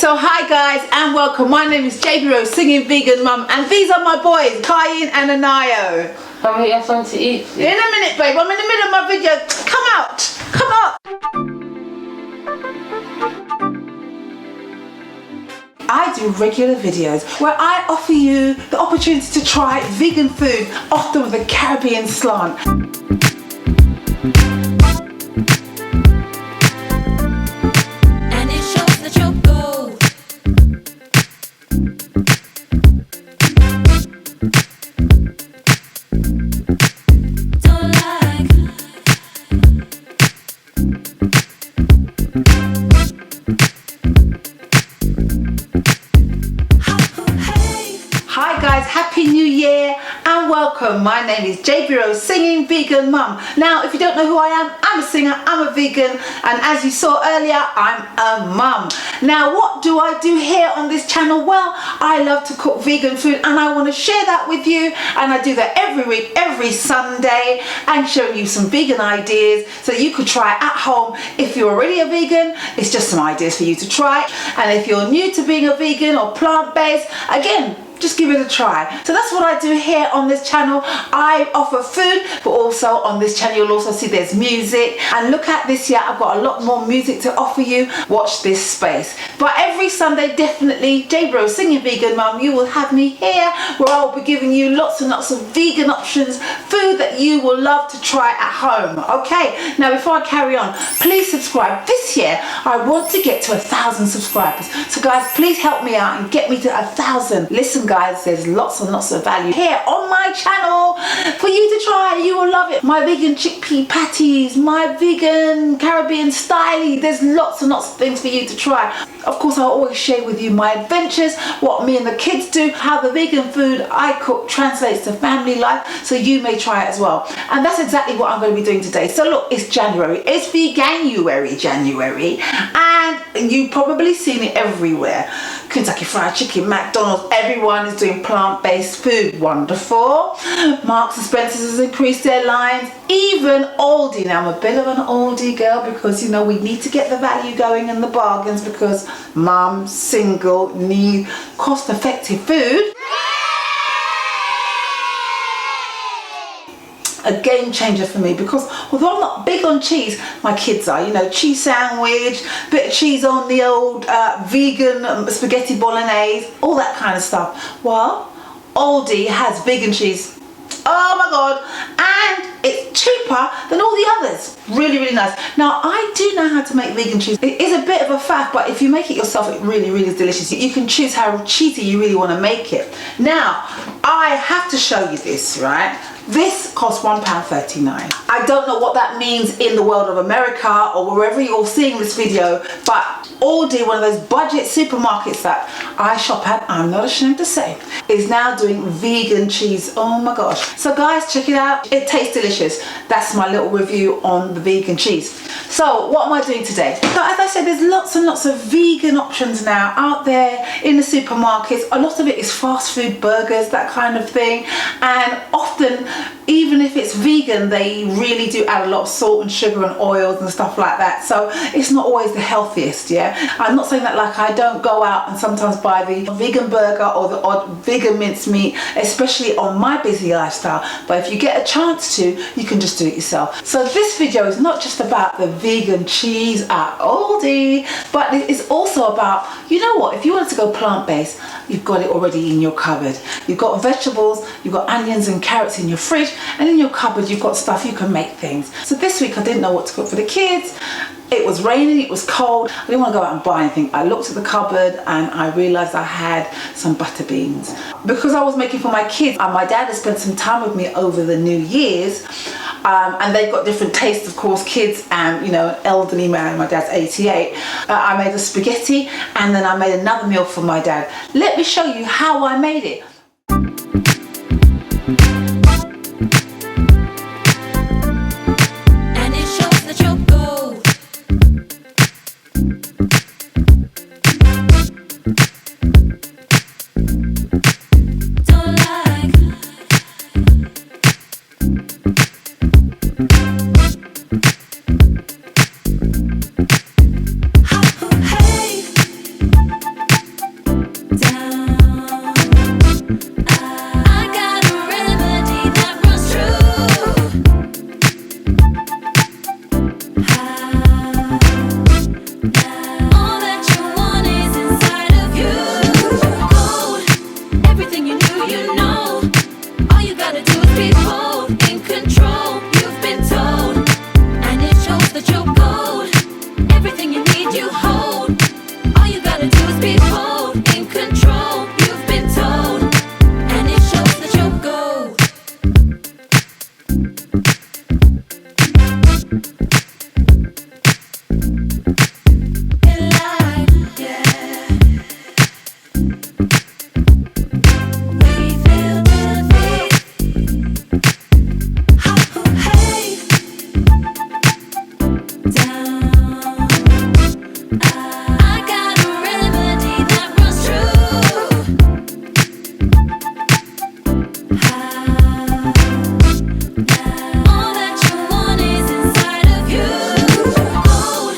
So hi guys and welcome. My name is JB Rose, singing vegan mum, and these are my boys, Kyan and Anayo. Can we have something to eat? In a minute, babe. I'm in the middle of my video. Come out. Come out. I do regular videos where I offer you the opportunity to try vegan food, often with a Caribbean slant. Hi guys, happy new year and welcome. My name is JB Rose, singing vegan mum. Now if you don't know who I am, I'm a singer, I'm a vegan, and as you saw earlier, I'm a mum. Now what do I do here on this channel? Well, I love to cook vegan food and I want to share that with you, and I do that every week, every Sunday, and showing you some vegan ideas so you could try at home. If you're already a vegan, it's just some ideas for you to try, and if you're new to being a vegan or plant-based, again, just give it a try. So that's what I do here on this channel. I offer food, but also on this channel you'll also see there's music. And look at this here, I've got a lot more music to offer you. Watch this space. But every Sunday, definitely, JB Rose, singing vegan mum, you will have me here where I will be giving you lots and lots of vegan options, food that you will love to try at home. Okay, now before I carry on, please subscribe. This year, I want to get to 1,000 subscribers. So guys, please help me out and get me to 1,000. Listen guys, there's lots and lots of value here on my channel for you to try. You will love it. My vegan chickpea patties, my vegan Caribbean stylie, there's lots and lots of things for you to try. Of course, I'll always share with you my adventures, what me and the kids do, how the vegan food I cook translates to family life, so you may try it as well. And that's exactly what I'm going to be doing today. So look, it's January, it's Veganuary, January, and you've probably seen it everywhere. Kentucky Fried Chicken, McDonald's, everyone is doing plant-based food. Wonderful. Marks and Spencer's has increased their lines. Even Aldi. Now I'm a bit of an Aldi girl because you know we need to get the value going and the bargains because mum, single, need cost-effective food. A game changer for me because although I'm not big on cheese, my kids are, you know, cheese sandwich, bit of cheese on the old vegan spaghetti bolognese, all that kind of stuff. Well, Aldi has vegan cheese. Oh my God, and it's cheaper than all the others. Really, really nice. Now, I do know how to make vegan cheese. It is a bit of a faff, but if you make it yourself, it really, really is delicious. You can choose how cheesy you really want to make it. Now, I have to show you this, right? This costs £1.39. I don't know what that means in the world of America or wherever you're seeing this video, but Aldi, one of those budget supermarkets that I shop at, I'm not ashamed to say, is now doing vegan cheese. Oh my gosh. So guys, check it out. It tastes delicious. That's my little review on the vegan cheese. So what am I doing today? So as I said, there's lots and lots of vegan options now out there in the supermarkets. A lot of it is fast food, burgers, that kind of thing. And often, even if it's vegan, they really do add a lot of salt and sugar and oils and stuff like that. So it's not always the healthiest, yeah? I'm not saying that like I don't go out and sometimes buy the vegan burger or the odd vegan mincemeat, especially on my busy lifestyle. But if you get a chance to, you can just do it yourself. So this video is not just about the vegan cheese at Aldi, but it is also about, you know what, if you wanted to go plant-based, you've got it already in your cupboard. You've got vegetables, you've got onions and carrots in your fridge, and in your cupboard you've got stuff you can make things. So this week I didn't know what to cook for the kids. It was raining, it was cold, I didn't want to go out and buy anything. I looked at the cupboard and I realised I had some butter beans. Because I was making for my kids, and my dad has spent some time with me over the New Year's, and they've got different tastes, of course, kids and, you know, an elderly man, my dad's 88. I made a spaghetti and then I made another meal for my dad. Let me show you how I made it. gotta do is be bold, in control. You've been told, and it shows that you're gold. In life, yeah. We feel defeat. Oh, hey. Down. I got a remedy that runs true. All that you want is inside of you. Hold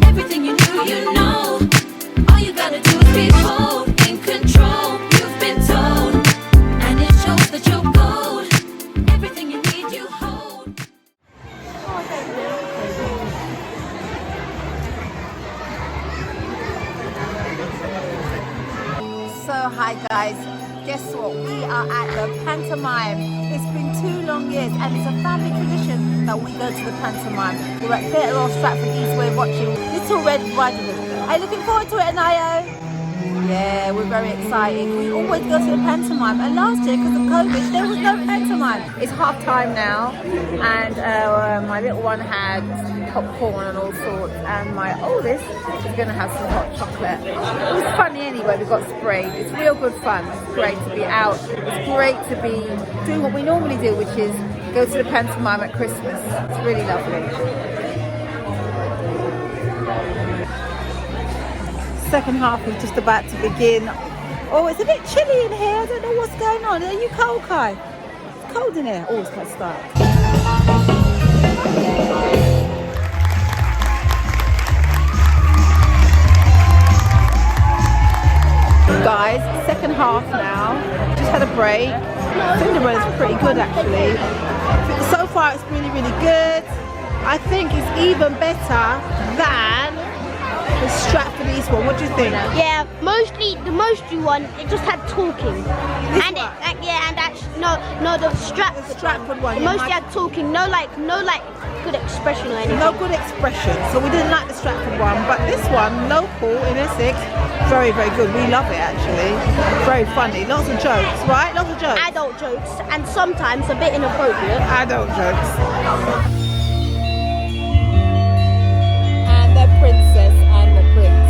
everything you knew, you know. All you gotta do is be bold, in control. You've been told, and it shows that you're gold. Everything you need, you hold. So hi guys, guess what? We are at the pantomime. It's been 2 long years and it's a family tradition that we go to the pantomime. We're at Theatre Royal Stratford Eastway watching Little Red Riding Hood. Are you looking forward to it, Anayo? Yeah, we're very excited. We always go to the pantomime, and last year because of COVID there was no pantomime. It's half time now and my little one had popcorn and all sorts, and my oldest is going to have some hot chocolate. It was funny anyway, we got sprayed. It's real good fun. It's great to be out. It's great to be doing what we normally do, which is go to the pantomime at Christmas. It's really lovely. Second half is just about to begin. Oh, it's a bit chilly in here. I don't know what's going on. Are you cold, Kai? It's cold in here. Oh, it's going to start. Guys, second half now. Just had a break. Cinderella's pretty good actually. So far it's really, really good. I think it's even better than the Stratford East one. What do you think? Yeah, mostly the Mostly one. It just had talking, and the Stratford one. The Yeah, mostly had talking. No good expression or anything. no good expression. So we didn't like the Stratford one, but this one, local in Essex, very, very good. We love it actually. Very funny. Lots of jokes, right? Lots of jokes. Adult jokes and sometimes a bit inappropriate. Adult jokes. And the princess and the prince.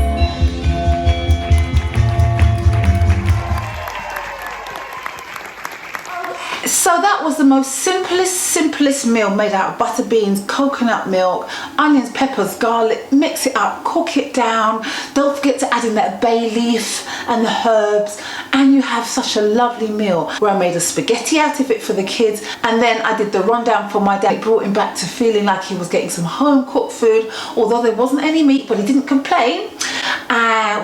So that was the most simplest meal, made out of butter beans, coconut milk, onions, peppers, garlic. Mix it up, cook it down. Don't forget to add in that bay leaf and the herbs, and you have such a lovely meal. Where I made a spaghetti out of it for the kids, and then I did the rundown for my dad. It brought him back to feeling like he was getting some home cooked food, although there wasn't any meat, but he didn't complain.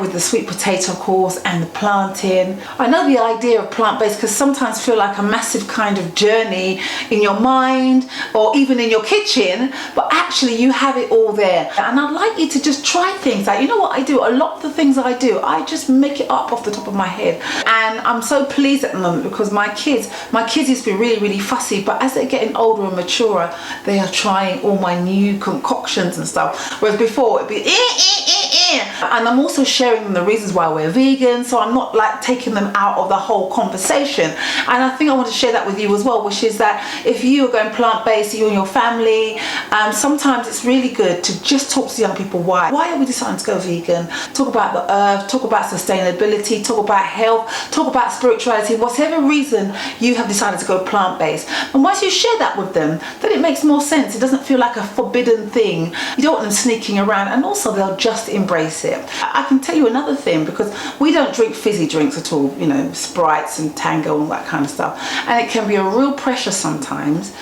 With the sweet potato, of course, and the plantain. I know the idea of plant-based can sometimes feel like a massive kind of journey in your mind or even in your kitchen, but actually you have it all there. And I'd like you to just try things like, you know what I do? A lot of the things I do, I just make it up off the top of my head. And I'm so pleased at the moment because my kids used to be really, really fussy, but as they're getting older and maturer, they are trying all my new concoctions and stuff. Whereas before it'd be and I'm also sharing them the reasons why we're vegan, so I'm not like taking them out of the whole conversation. And I think I want to share that with you as well, which is that if you are going plant-based, you and your family, sometimes it's really good to just talk to young people why are we deciding to go vegan. Talk about the earth, talk about sustainability, talk about health, talk about spirituality, whatever reason you have decided to go plant-based. And once you share that with them, then it makes more sense. It doesn't feel like a forbidden thing. You don't want them sneaking around, and also they'll just embrace it. I can tell you another thing, because we don't drink fizzy drinks at all, you know, Sprites and Tango and all that kind of stuff, and it can be a real pressure sometimes,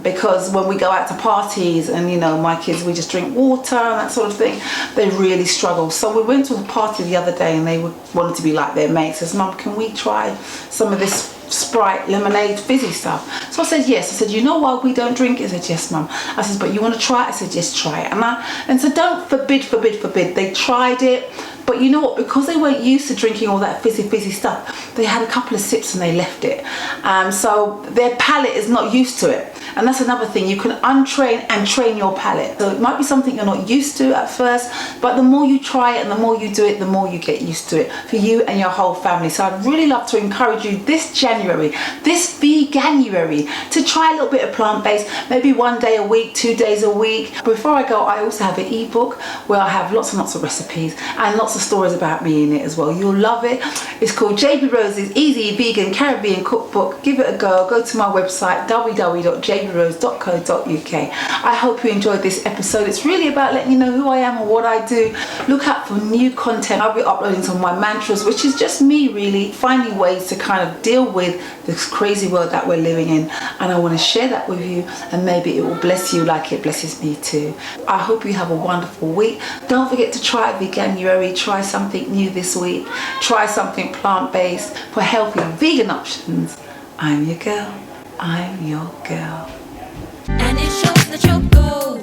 because when we go out to parties and, you know, my kids, we just drink water and that sort of thing, they really struggle. So we went to a party the other day and they wanted to be like their mates. Says, Mum, can we try some of this Sprite, lemonade, fizzy stuff? So I said yes. I said, you know why we don't drink it? I said, yes, Mum. I said, but you want to try it? I said, yes, try it. And so don't forbid. They tried it. But you know what, because they weren't used to drinking all that fizzy stuff, they had a couple of sips and they left it. So their palate is not used to it. And that's another thing, you can untrain and train your palate. So it might be something you're not used to at first, but the more you try it and the more you do it, the more you get used to it for you and your whole family. So I'd really love to encourage you this January, this Veganuary, to try a little bit of plant-based, maybe 1 day a week, 2 days a week. Before I go, I also have an ebook where I have lots and lots of recipes and lots of stories about me in it as well. You'll love it. It's called JB Rose's Easy Vegan Caribbean Cookbook. Give it a go. Go to my website www.jbrose.co.uk. I hope you enjoyed this episode. It's really about letting you know who I am and what I do. Look out for new content. I'll be uploading some of my mantras, which is just me really finding ways to kind of deal with this crazy world that we're living in, and I want to share that with you, and maybe it will bless you like it blesses me too. I hope you have a wonderful week. Don't forget to try Veganuary. Try something new this week. Try something plant-based for healthy vegan options. I'm your girl. I'm your girl. And it shows that you're gold.